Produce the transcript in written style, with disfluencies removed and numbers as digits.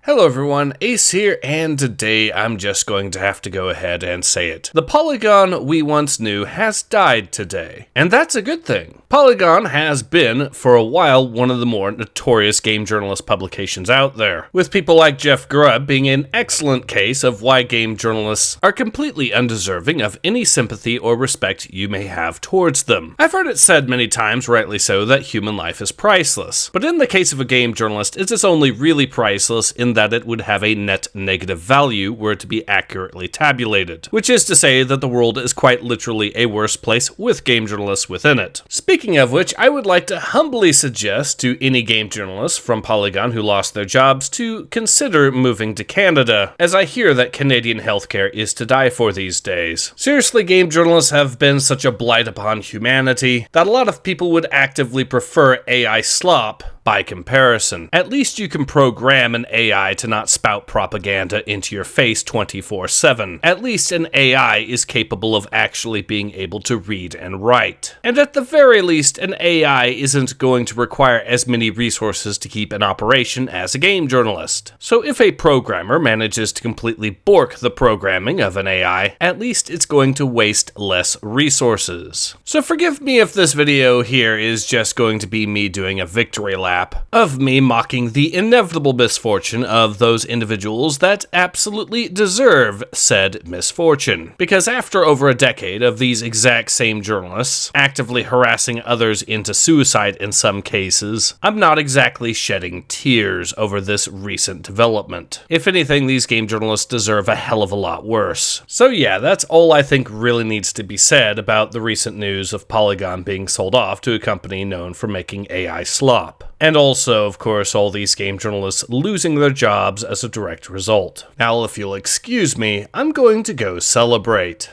Hello everyone, Ace here, and today I'm just going to have to go ahead and say it. The Polygon we once knew has died today, and that's a good thing. Polygon has been, for a while, one of the more notorious game journalist publications out there, with people like Jeff Grubb being an excellent case of why game journalists are completely undeserving of any sympathy or respect you may have towards them. I've heard it said many times, rightly so, that human life is priceless, but in the case of a game journalist, it is only really priceless in that it would have a net negative value were it to be accurately tabulated, which is to say that the world is quite literally a worse place with game journalists within it. Speaking of which, I would like to humbly suggest to any game journalists from Polygon who lost their jobs to consider moving to Canada, as I hear that Canadian healthcare is to die for these days. Seriously, game journalists have been such a blight upon humanity that a lot of people would actively prefer AI slop by comparison. At least you can program an AI to not spout propaganda into your face 24/7. At least an AI is capable of actually being able to read and write. And at the very least, an AI isn't going to require as many resources to keep in operation as a game journalist. So if a programmer manages to completely bork the programming of an AI, at least it's going to waste less resources. So forgive me if this video here is just going to be me doing a victory lap of me mocking the inevitable misfortune of those individuals that absolutely deserve said misfortune. Because after over a decade of these exact same journalists actively harassing others into suicide in some cases, I'm not exactly shedding tears over this recent development. If anything, these game journalists deserve a hell of a lot worse. So yeah, that's all I think really needs to be said about the recent news of Polygon being sold off to a company known for making AI slop. And also, of course, all these game journalists losing their jobs as a direct result. Now, if you'll excuse me, I'm going to go celebrate.